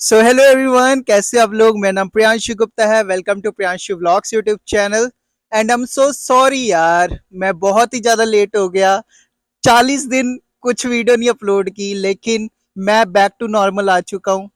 So hello everyone, कैसे आप लोग। मेरा नाम प्रियांशु गुप्ता है। Welcome to Priyanshu vlogs YouTube channel. And I am so sorry यार, मैं बहुत ही ज़्यादा लेट हो गया। 40 दिन कुछ वीडियो नहीं अपलोड की, लेकिन मैं बैक टू नॉर्मल आ चुका हूँ।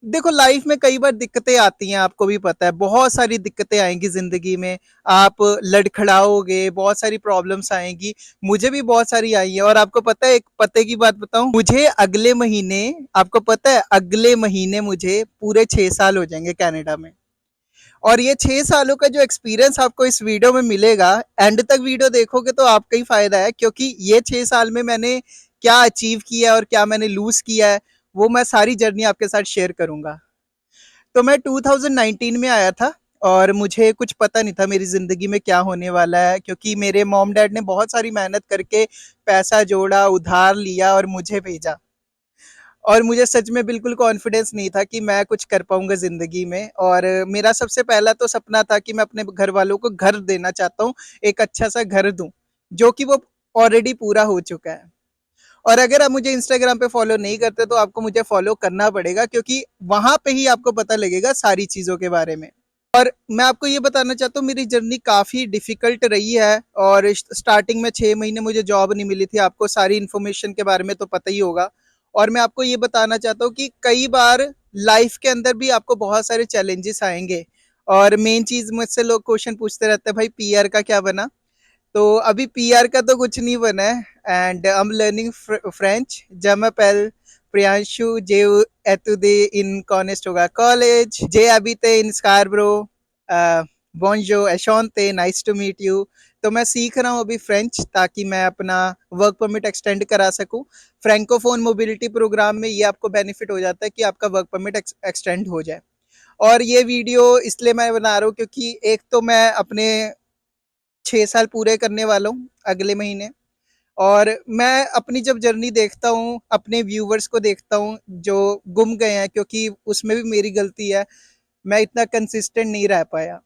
देखो, लाइफ में कई बार दिक्कतें आती हैं, आपको भी पता है। बहुत सारी दिक्कतें आएंगी जिंदगी में। आप लड़खड़ाओगे, बहुत सारी प्रॉब्लम्स आएंगी। मुझे भी बहुत सारी आई है। और आपको पता है, एक पते की बात बताऊं, मुझे अगले महीने, आपको पता है, अगले महीने मुझे पूरे 6 साल हो जाएंगे कनाडा में। और ये 6 सालों का जो एक्सपीरियंस आपको इस वीडियो में मिलेगा, एंड तक वीडियो देखोगे तो आपका ही फायदा है, क्योंकि ये 6 साल में मैंने क्या अचीव किया है और क्या मैंने लूज किया है, वो मैं सारी जर्नी आपके साथ शेयर करूंगा। तो मैं 2019 में आया था, और मुझे कुछ पता नहीं था मेरी ज़िंदगी में क्या होने वाला है, क्योंकि मेरे मॉम डैड ने बहुत सारी मेहनत करके पैसा जोड़ा, उधार लिया और मुझे भेजा। और मुझे सच में बिल्कुल कॉन्फिडेंस नहीं था कि मैं कुछ कर पाऊंगा ज़िंदगी में। और मेरा सबसे पहला तो सपना था कि मैं अपने घर वालों को घर देना चाहता हूँ, एक अच्छा सा घर दूँ, जो कि वो ऑलरेडी पूरा हो चुका है। और अगर आप मुझे इंस्टाग्राम पे फॉलो नहीं करते तो आपको मुझे फॉलो करना पड़ेगा, क्योंकि वहां पे ही आपको पता लगेगा सारी चीज़ों के बारे में। और मैं आपको ये बताना चाहता हूँ, मेरी जर्नी काफ़ी डिफ़िकल्ट रही है। और स्टार्टिंग में 6 महीने मुझे जॉब नहीं मिली थी, आपको सारी इन्फॉर्मेशन के बारे में तो पता ही होगा। और मैं आपको ये बताना चाहता हूँ कि कई बार लाइफ के अंदर भी आपको बहुत सारे चैलेंजेस आएंगे। और मेन चीज़, मुझसे लोग क्वेश्चन पूछते रहते हैं, भाई पीआर का क्या बना। तो अभी पीआर का तो कुछ नहीं बना है। And I am learning French. जमपेल प्रियांशु जे एतुदे इन कॉनेस्टोगा कॉलेज जे अबिते इन स्कारब्रो। बोंजो एशोंते, नाइस टू मीट यू। तो मैं सीख रहा हूँ अभी फ्रेंच, ताकि मैं अपना वर्क परमिट एक्सटेंड करा सकूँ। फ्रेंकोफोन मोबिलिटी प्रोग्राम में ये आपको बेनिफिट हो जाता है कि आपका वर्क परमिट एक्सटेंड हो जाए। और ये वीडियो इसलिए मैं बना रहा हूँ, क्योंकि एक तो मैं अपने 6 साल पूरे करने वाला हूँ अगले महीने। और मैं अपनी जब जर्नी देखता हूँ, अपने व्यूवर्स को देखता हूँ जो गुम गए हैं, क्योंकि उसमें भी मेरी गलती है, मैं इतना कंसिस्टेंट नहीं रह पाया।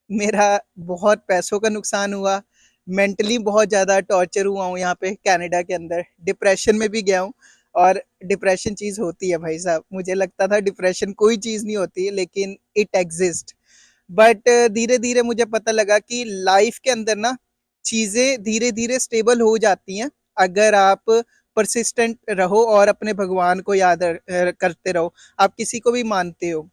मेरा बहुत पैसों का नुकसान हुआ, मेंटली बहुत ज़्यादा टॉर्चर हुआ हूँ यहाँ पे कनाडा के अंदर, डिप्रेशन में भी गया हूँ। और डिप्रेशन चीज़ होती है भाई साहब, मुझे लगता था डिप्रेशन कोई चीज़ नहीं होती, लेकिन इट एग्जिस्ट। बट धीरे धीरे मुझे पता लगा कि लाइफ के अंदर ना चीज़ें धीरे धीरे स्टेबल हो जाती हैं, अगर आप परसिस्टेंट रहो और अपने भगवान को याद करते रहो। आप किसी को भी मानते हो,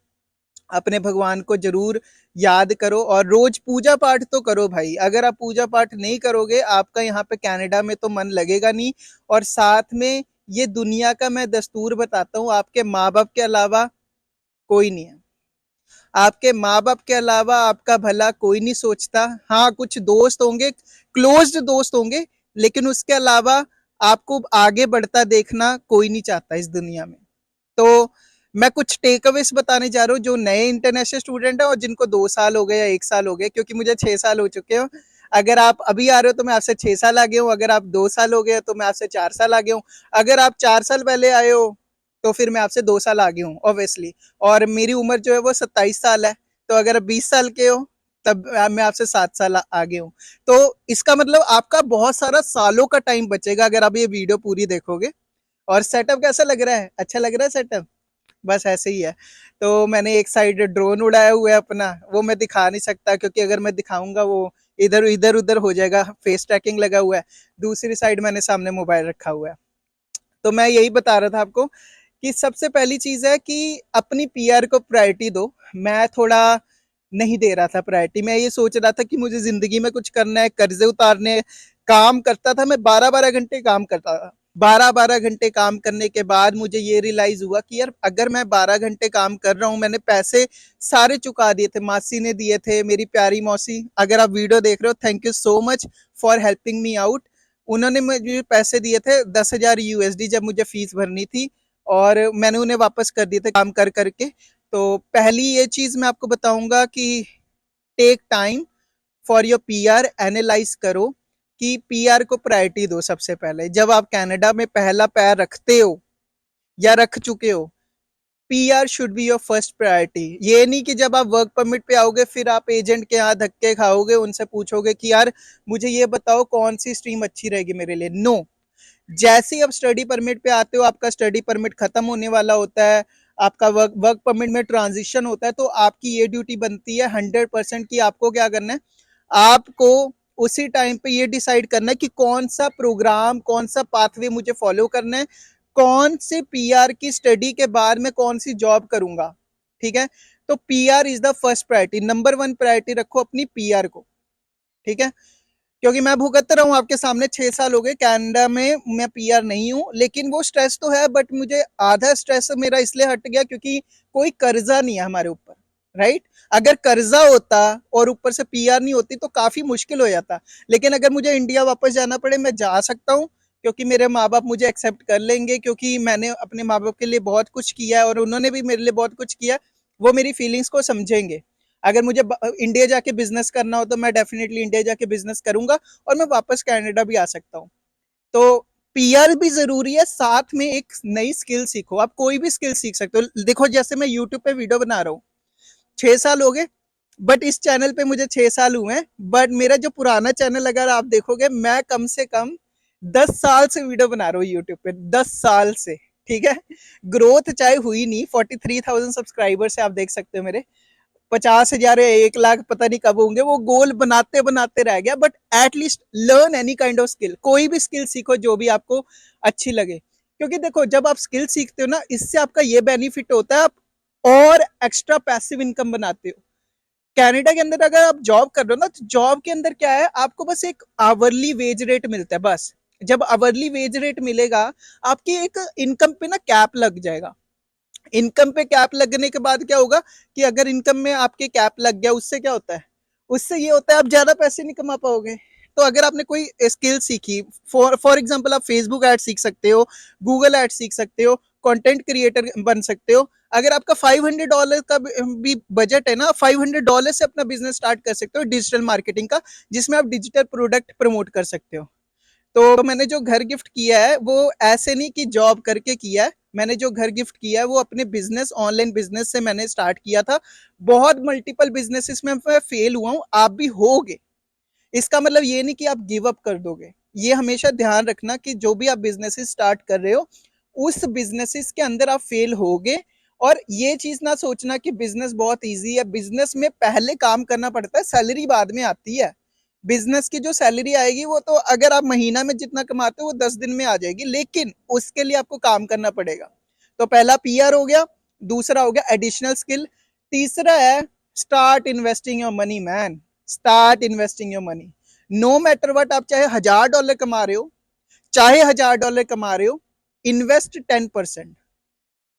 अपने भगवान को जरूर याद करो, और रोज पूजा पाठ तो करो भाई। अगर आप पूजा पाठ नहीं करोगे, आपका यहाँ पे कनाडा में तो मन लगेगा नहीं। और साथ में ये दुनिया का मैं दस्तूर बताता हूँ, आपके माँ बाप के अलावा कोई नहीं है। आपके माँ बाप के अलावा आपका भला कोई नहीं सोचता। हाँ, कुछ दोस्त होंगे, क्लोज्ड दोस्त होंगे, लेकिन उसके अलावा आपको आगे बढ़ता देखना कोई नहीं चाहता इस दुनिया में। तो मैं कुछ टेक अवेज बताने जा रहा हूँ, जो नए इंटरनेशनल स्टूडेंट हैं और जिनको 2 साल हो गए या 1 साल हो गए, क्योंकि मुझे 6 साल हो चुके हो। अगर आप अभी आ रहे हो तो मैं आपसे 6 साल आगे हूँ, अगर आप 2 साल हो गए तो मैं आपसे 4 साल आगे हूँ, अगर आप 4 साल पहले आए हो तो फिर मैं आपसे 2 साल आगे हूँ ऑब्वियसली। और मेरी उम्र जो है वो 27 साल है, तो अगर आप 20 साल के हो तब मैं आपसे 7 साल आगे हूँ। तो इसका मतलब आपका बहुत सारा सालों का टाइम बचेगा अगर आप ये वीडियो पूरी देखोगे। और सेटअप कैसा लग रहा है, अच्छा लग रहा है सेटअप? बस ऐसे ही है। तो मैंने एक साइड ड्रोन उड़ाया हुआ है अपना, वो मैं दिखा नहीं सकता, क्योंकि अगर मैं दिखाऊंगा वो इधर इधर उधर हो जाएगा। फेस ट्रैकिंग लगा हुआ है। दूसरी साइड मैंने सामने मोबाइल रखा हुआ है। तो मैं यही बता रहा था आपको कि सबसे पहली चीज है कि अपनी पीआर को प्रायोरिटी दो। मैं थोड़ा नहीं दे रहा था प्रायोरिटी, मैं ये सोच रहा था कि मुझे जिंदगी में कुछ करना है, कर्जे उतारने। काम करता था, मैं 12-12 घंटे काम करता था। 12-12 घंटे काम करने के बाद मुझे ये रियलाइज हुआ कि यार, अगर मैं 12 घंटे काम कर रहा हूँ, मैंने पैसे सारे चुका दिए थे, मासी ने दिए थे, मेरी प्यारी मौसी, अगर आप वीडियो देख रहे हो, thank you so much for helping me out. उन्होंने मुझे पैसे दिए थे 10,000 यूएसडी, जब मुझे फीस भरनी थी, और मैंने उन्हें वापस कर दिए थे काम कर करके। तो पहली ये चीज मैं आपको बताऊंगा कि take time for your PR, analyse करो कि पीआर को प्रायोरिटी दो। सबसे पहले जब आप कनाडा में पहला पैर रखते हो या रख चुके हो, PR should be your first priority. ये नहीं कि जब आप वर्क परमिट पे आओगे फिर आप एजेंट के यहाँ धक्के खाओगे, उनसे पूछोगे कि यार मुझे ये बताओ कौन सी स्ट्रीम अच्छी रहेगी मेरे लिए। नो, जैसे ही आप स्टडी परमिट पे आते हो, आपका स्टडी परमिट खत्म होने वाला होता है, आपका वर्क परमिट में ट्रांजिशन होता है, तो आपकी ये ड्यूटी बनती है 100% की आपको क्या करना है, आपको उसी टाइम पे ये डिसाइड करना है कि कौन सा प्रोग्राम, कौन सा पाथवे मुझे फॉलो करना है, कौन से पीआर की स्टडी के बाद मैं कौन सी जॉब करूंगा। ठीक है, तो PR is the first priority, number 1 priority रखो अपनी पीआर को। ठीक है, क्योंकि मैं भुगत रहा हूँ आपके सामने, 6 साल हो गए कनाडा में, मैं पीआर नहीं हूँ, लेकिन वो स्ट्रेस तो है, बट मुझे आधा स्ट्रेस मेरा इसलिए हट गया क्योंकि कोई कर्जा नहीं है हमारे ऊपर, राइट। अगर कर्जा होता और ऊपर से पीआर नहीं होती तो काफी मुश्किल हो जाता, लेकिन अगर मुझे इंडिया वापस जाना पड़े मैं जा सकता हूँ, क्योंकि मेरे माँ बाप मुझे एक्सेप्ट कर लेंगे, क्योंकि मैंने अपने माँ बाप के लिए बहुत कुछ किया है और उन्होंने भी मेरे लिए बहुत कुछ किया है, वो मेरी फीलिंग्स को समझेंगे। अगर मुझे इंडिया जाके बिजनेस करना हो तो मैं डेफिनेटली इंडिया जाके बिजनेस करूंगा और मैं वापस कनाडा भी आ सकता हूँ। तो पीआर भी जरूरी है, साथ में एक नई स्किल सीखो, आप कोई भी स्किल सीख सकते हो। देखो जैसे मैं यूट्यूब पे वीडियो बना रहा हूँ, 6 साल हो गए, बट इस चैनल पे मुझे 6 साल हुए हैं, बट मेरा जो पुराना चैनल अगर आप देखोगे, मैं कम से कम 10 साल से वीडियो बना रहा हूँ यूट्यूब पे, 10 साल से। ठीक है, ग्रोथ चाहे हुई नहीं, 43,000 सब्सक्राइबर से आप देख सकते हो मेरे, 50,000 या 1 लाख पता नहीं कब होंगे, वो गोल बनाते बनाते रह गया। But at least learn any kind of skill, कोई भी स्किल सीखो जो भी आपको अच्छी लगे, क्योंकि देखो जब आप स्किल सीखते हो ना, इससे आपका ये बेनिफिट होता है, आप और एक्स्ट्रा पैसिव इनकम बनाते हो। कनाडा के अंदर अगर आप जॉब कर रहे हो ना, तो जॉब के अंदर क्या है, आपको बस एक आवरली वेज रेट मिलता है बस। जब आवरली वेज रेट मिलेगा, आपकी एक इनकम पे ना कैप लग जाएगा। इनकम पे कैप लगने के बाद क्या होगा कि अगर इनकम में आपके कैप लग गया, उससे क्या होता है, उससे ये होता है आप ज्यादा पैसे नहीं कमा पाओगे। तो अगर आपने कोई स्किल सीखी, फॉर एग्जांपल आप फेसबुक ऐड सीख सकते हो, गूगल ऐड सीख सकते हो, कंटेंट क्रिएटर बन सकते हो। अगर आपका $500 का भी बजट है ना, $500 से अपना बिजनेस स्टार्ट कर सकते हो डिजिटल मार्केटिंग का, जिसमें आप डिजिटल प्रोडक्ट प्रमोट कर सकते हो। तो मैंने जो घर गिफ्ट किया है वो ऐसे नहीं कि जॉब करके किया है, मैंने जो घर गिफ्ट किया है वो अपने बिजनेस, ऑनलाइन बिजनेस से मैंने स्टार्ट किया था। बहुत मल्टीपल बिजनेसेस में मैं फेल हुआ हूँ, आप भी होगे। इसका मतलब ये नहीं कि आप गिव अप कर दोगे। ये हमेशा ध्यान रखना कि जो भी आप बिजनेसेस स्टार्ट कर रहे हो, उस बिजनेसेस के अंदर आप फेल होगे। और ये चीज ना सोचना कि बिजनेस बहुत इजी है, बिजनेस में पहले काम करना पड़ता है, सैलरी बाद में आती है। बिजनेस की जो सैलरी आएगी वो तो अगर आप महीना में जितना कमाते हो वो 10 दिन में आ जाएगी, लेकिन उसके लिए आपको काम करना पड़ेगा। तो पहला पीआर हो गया, दूसरा हो गया एडिशनल स्किल, तीसरा है start investing your money man. Start investing your money, no matter what, आप चाहे $1,000 कमा रहे हो, चाहे $1,000 कमा रहे हो, इन्वेस्ट 10%।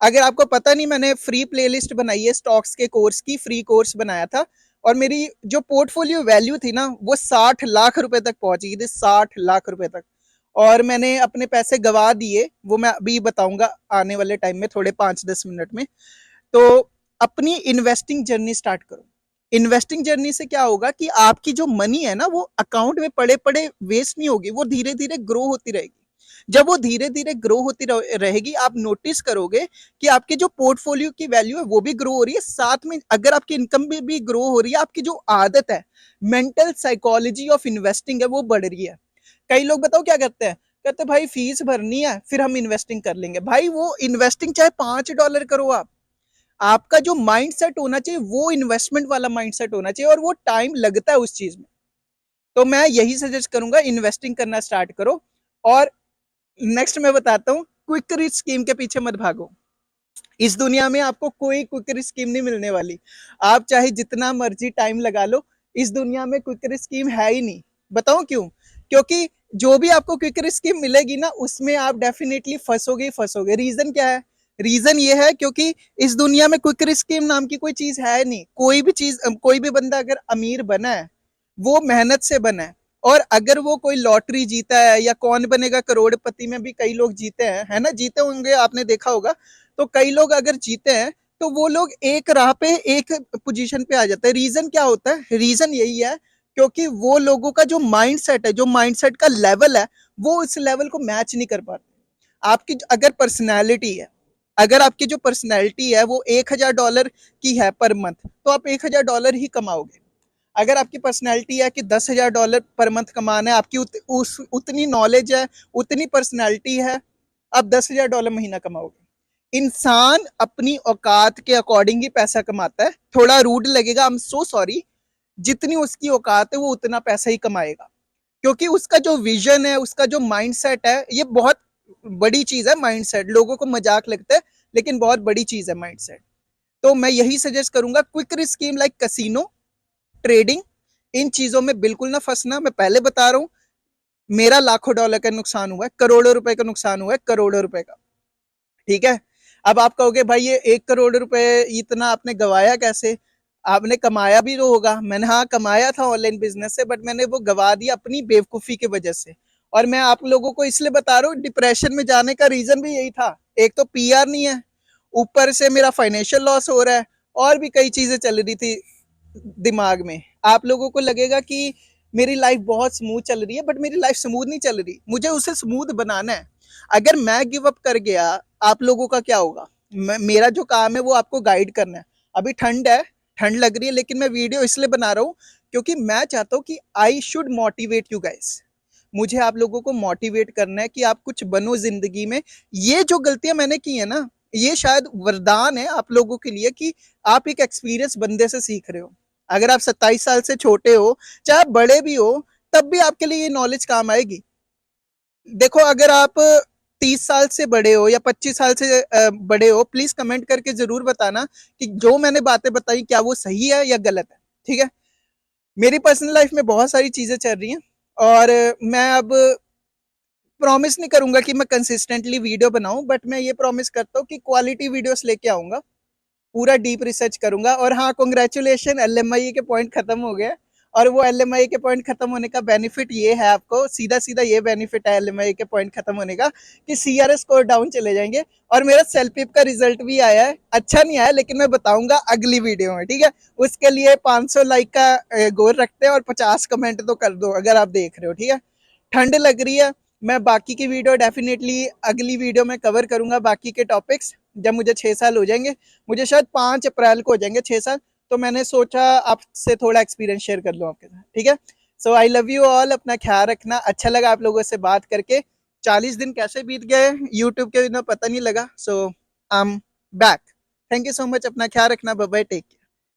अगर आपको पता नहीं, मैंने फ्री प्लेलिस्ट बनाई है स्टॉक्स के कोर्स की, फ्री कोर्स बनाया था, और मेरी जो पोर्टफोलियो वैल्यू थी ना वो 60 लाख रुपए तक पहुंच गई थी, 60 लाख रुपए तक। और मैंने अपने पैसे गवा दिए, वो मैं अभी बताऊंगा आने वाले टाइम में, थोड़े 5-10 मिनट में। तो अपनी इन्वेस्टिंग जर्नी स्टार्ट करो। इन्वेस्टिंग जर्नी से क्या होगा कि आपकी जो मनी है ना वो अकाउंट में पड़े पड़े वेस्ट नहीं होगी, वो धीरे धीरे ग्रो होती रहेगी। जब वो धीरे धीरे ग्रो होती रहेगी, आप नोटिस करोगे कि आपकी जो पोर्टफोलियो की वैल्यू है वो भी ग्रो हो रही है, साथ में अगर आपकी इनकम भी ग्रो हो रही है, आपकी जो आदत है, मेंटल साइकोलॉजी ऑफ इन्वेस्टिंग है, वो बढ़ रही है। कई लोग बताओ क्या करते हैं, कहते भाई फीस भरनी है फिर हम इन्वेस्टिंग कर लेंगे। भाई वो इन्वेस्टिंग चाहे $5 करो आप, आपका जो माइंड सेट होना चाहिए वो इन्वेस्टमेंट वाला माइंड सेट होना चाहिए, और वो टाइम लगता है उस चीज में। तो मैं यही सजेस्ट करूंगा, इन्वेस्टिंग करना स्टार्ट करो। और नेक्स्ट मैं बताता हूँ, क्विक रिच स्कीम के पीछे मत भागो। इस दुनिया में आपको कोई क्विक रिच स्कीम नहीं मिलने वाली, आप चाहे जितना मर्जी टाइम लगा लो, इस दुनिया में क्विक रिच स्कीम है ही नहीं। बताऊं क्यों? क्योंकि जो भी आपको क्विक रिच स्कीम मिलेगी ना, उसमें आप डेफिनेटली फंसोगे ही फंसोगे। रीजन क्या है? रीजन ये है क्योंकि इस दुनिया में क्विक रिच स्कीम नाम की कोई चीज है नहीं। कोई भी चीज, कोई भी बंदा अगर अमीर बना है, वो मेहनत से बना है। और अगर वो कोई लॉटरी जीता है, या कौन बनेगा करोड़पति में भी कई लोग जीते हैं, है ना, जीते होंगे, आपने देखा होगा। तो कई लोग अगर जीते हैं तो वो लोग एक राह पे, एक पोजीशन पे आ जाते हैं। रीजन क्या होता है? रीजन यही है क्योंकि वो लोगों का जो माइंड सेट है, जो माइंड सेट का लेवल है, वो उस लेवल को मैच नहीं कर पाते। आपकी अगर पर्सनैलिटी है, अगर आपकी जो पर्सनैलिटी है वो $1,000 की है पर मंथ, तो आप $1,000 ही कमाओगे। अगर आपकी पर्सनैलिटी है कि $10,000 पर मंथ कमाना है, आपकी उतनी नॉलेज है, उतनी पर्सनैलिटी है, आप $10,000 महीना कमाओगे। इंसान अपनी औकात के अकॉर्डिंग ही पैसा कमाता है। थोड़ा रूड लगेगा, आई एम सो सॉरी। जितनी उसकी औकात है वो उतना पैसा ही कमाएगा, क्योंकि उसका जो विजन है, उसका जो माइंडसेट है, ये बहुत बड़ी चीज है। माइंडसेट लोगों को मजाक लगता है, लेकिन बहुत बड़ी चीज है माइंडसेट। तो मैं यही सजेस्ट करूंगा, quick scheme like casino, trading, इन चीजों में बिल्कुल ना फंसना। मैं पहले बता रहा हूं, मेरा लाखों डॉलर का नुकसान हुआ है, करोड़ों रुपए का नुकसान हुआ है, करोड़ों रुपए का। ठीक है। अब आप कहोगे भाई ये 1 करोड़ रुपए इतना आपने गवाया कैसे? आपने कमाया भी तो होगा। मैंने हाँ कमाया था ऑनलाइन बिजनेस से, बट मैंने वो गवा दिया अपनी बेवकूफी की वजह से। और मैं आप लोगों को इसलिए बता रहा हूँ, डिप्रेशन में जाने का रीजन भी यही था। एक तो पीआर नहीं है, ऊपर से मेरा फाइनेंशियल लॉस हो रहा है, और भी कई चीजें चल रही थी दिमाग में। आप लोगों को लगेगा कि मेरी लाइफ बहुत स्मूथ चल रही है, बट मेरी लाइफ स्मूथ नहीं चल रही। मुझे उसे स्मूथ बनाना है। अगर मैं गिव अप कर गया, आप लोगों का क्या होगा? मेरा जो काम है वो आपको गाइड करना है। अभी ठंड है, ठंड लग रही है, लेकिन मैं वीडियो इसलिए बना रहा हूँ क्योंकि मैं चाहता हूँ कि I should motivate you guys. मुझे आप लोगों को मोटिवेट करना है कि आप कुछ बनो जिंदगी में। ये जो गलतियां मैंने की है ना, ये शायद वरदान है आप लोगों के लिए कि आप एक एक्सपीरियंस बंदे से सीख रहे हो। अगर आप 27 साल से छोटे हो, चाहे आप बड़े भी हो, तब भी आपके लिए ये नॉलेज काम आएगी। देखो, अगर आप 30 साल से बड़े हो या 25 साल से बड़े हो, प्लीज कमेंट करके जरूर बताना कि जो मैंने बातें बताई क्या वो सही है या गलत है। ठीक है। मेरी पर्सनल लाइफ में बहुत सारी चीजें चल रही हैं, और मैं अब प्रॉमिस नहीं करूंगा कि मैं कंसिस्टेंटली वीडियो बनाऊं, बट मैं ये प्रॉमिस करता हूँ कि क्वालिटी वीडियोस लेके आऊंगा। पूरा डीप रिसर्च करूंगा। और हाँ, कॉन्ग्रेचुलेशन, एलएमआई के पॉइंट खत्म हो गए। और वो एलएमआई के पॉइंट खत्म होने का बेनिफिट ये है, आपको सीधा सीधा ये बेनिफिट है एलएमआई के पॉइंट खत्म होने का, कि सीआरएस स्कोर डाउन चले जाएंगे। और मेरा सेल्फिप का रिजल्ट भी आया है, अच्छा नहीं आया, लेकिन मैं बताऊंगा अगली वीडियो में। ठीक है। उसके लिए 500 लाइक का गोल रखते हैं, और 50 कमेंट तो कर दो अगर आप देख रहे हो। ठीक है। ठंड लग रही है। मैं बाकी की वीडियो डेफिनेटली अगली वीडियो में कवर करूंगा, बाकी के टॉपिक्स, जब मुझे 6 साल हो जाएंगे। मुझे शायद 5 अप्रैल को हो जाएंगे 6 साल। तो मैंने सोचा आपसे थोड़ा एक्सपीरियंस शेयर कर लूँ आपके साथ। ठीक है। सो आई लव यू ऑल, अपना ख्याल रखना। अच्छा लगा आप लोगों से बात करके। 40 दिन कैसे बीत गए यूट्यूब के बिना पता नहीं लगा। So I am back. Thank you so much, अपना ख्याल रखना। Bye bye, take care.